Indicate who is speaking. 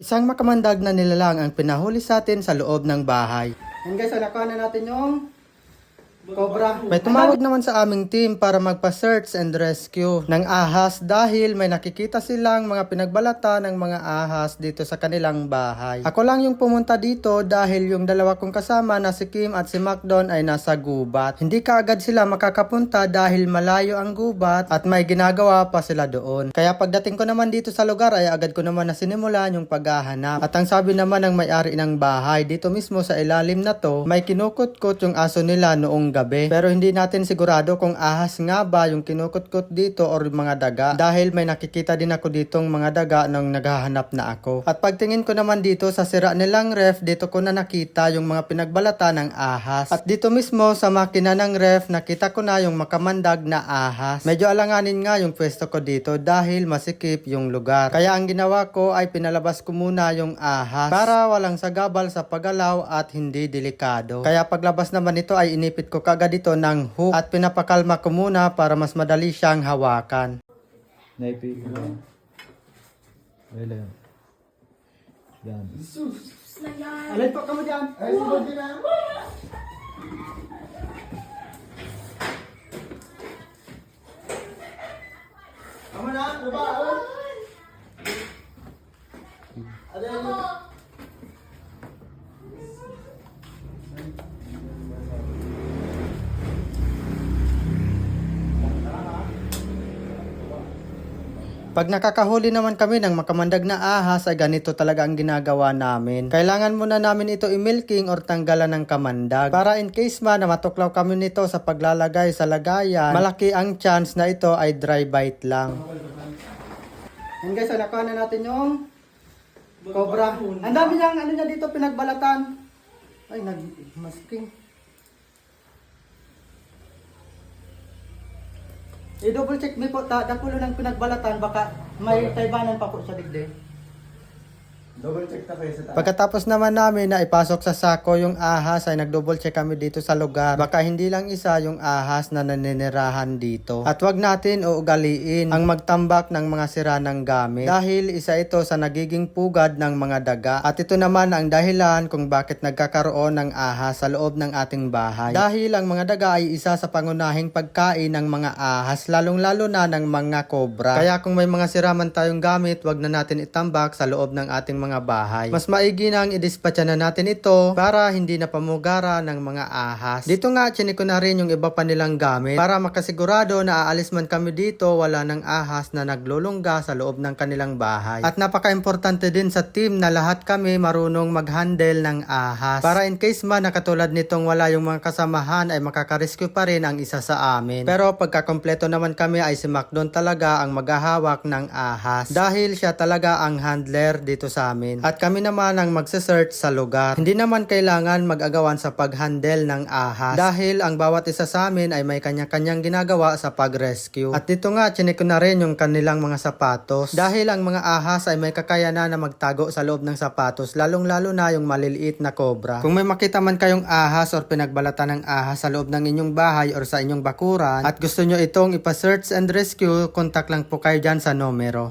Speaker 1: Isang makamandag na nilalang ang pinahuli sa atin sa loob ng bahay. Yan guys, nakuha na natin yung cobra. May tumawag naman sa aming team para magpa-search and rescue ng ahas dahil may nakikita silang mga pinagbalata ng mga ahas dito sa kanilang bahay. Ako lang yung pumunta dito dahil yung dalawa kong kasama na si Kim at si Macdon ay nasa gubat. Hindi kaagad sila makakapunta dahil malayo ang gubat at may ginagawa pa sila doon. Kaya pagdating ko naman dito sa lugar ay agad ko naman na sinimulan yung paghahanap. At ang sabi naman ng may-ari ng bahay, dito mismo sa ilalim na to, may kinukot-kot yung aso nila noong gabi. Pero hindi natin sigurado kung ahas nga ba yung kinukot-kot dito or mga daga dahil may nakikita din ako ditong mga daga nang naghahanap na ako. At pagtingin ko naman dito sa sira nilang ref, dito ko na nakita yung mga pinagbalata ng ahas. At dito mismo sa makina ng ref, nakita ko na yung makamandag na ahas. Medyo alanganin nga yung pwesto ko dito dahil masikip yung lugar. Kaya ang ginawa ko ay pinalabas ko muna yung ahas para walang sagabal sa paggalaw at hindi delikado. Kaya paglabas naman ito ay inipit ko kagad ito ng hook at pinapakalma ko muna para mas madali siyang hawakan.
Speaker 2: Naipig ko lang. Wala. Yan.
Speaker 1: Alin po kamo dyan? Ay, subod din na. Kamo na, diba? Pag nakakahuli naman kami ng makamandag na ahas ay ganito talaga ang ginagawa namin. Kailangan muna namin ito i-milking or tanggalan ng kamandag. Para in case man na matuklaw kami nito sa paglalagay sa lagayan, malaki ang chance na ito ay dry bite lang. Yan guys, nakuha na natin yung cobra. Ang dami niyang ano niya dito pinagbalatan. Ay, nag-masking. I-double check me po, dakulo ng pinagbalatan, baka may taybanan pa po sa digdig.
Speaker 2: Double check na kayo sa taas.
Speaker 1: Pagkatapos naman namin na ipasok sa sako yung ahas ay nag-double check kami dito sa lugar. Baka hindi lang isa yung ahas na naninirahan dito. At wag natin uugaliin ang magtambak ng mga sira ng gamit dahil isa ito sa nagiging pugad ng mga daga. At ito naman ang dahilan kung bakit nagkakaroon ng ahas sa loob ng ating bahay. Dahil ang mga daga ay isa sa pangunahing pagkain ng mga ahas, lalong-lalo na ng mga kobra. Kaya kung may mga sira man tayong gamit, wag na natin itambak sa loob ng ating mga bahay. Mas maigi nang i-dispatcha na natin ito para hindi na pamugara ng mga ahas. Dito nga, chinik ko na rin yung iba pa nilang gamit para makasigurado na aalis man kami dito, wala ng ahas na naglulungga sa loob ng kanilang bahay. At napaka-importante din sa team na lahat kami marunong mag-handle ng ahas. Para in case man na katulad nitong wala yung mga kasamahan ay makaka-rescue pa rin ang isa sa amin. Pero pagkakompleto naman kami ay si Macdon talaga ang maghahawak ng ahas dahil siya talaga ang handler dito sa amin. At kami naman ang magse-search sa lugar. Hindi naman kailangan mag-agawan sa pag-handle ng ahas dahil ang bawat isa sa amin ay may kanya-kanyang ginagawa sa pag-rescue. At dito nga, chinik ko na rin yung kanilang mga sapatos dahil ang mga ahas ay may kakayanan na magtago sa loob ng sapatos, lalong-lalo na yung maliliit na cobra. Kung may makita man kayong ahas or pinagbalata ng ahas sa loob ng inyong bahay or sa inyong bakuran at gusto nyo itong ipa-search and rescue, contact lang po kayo dyan sa numero.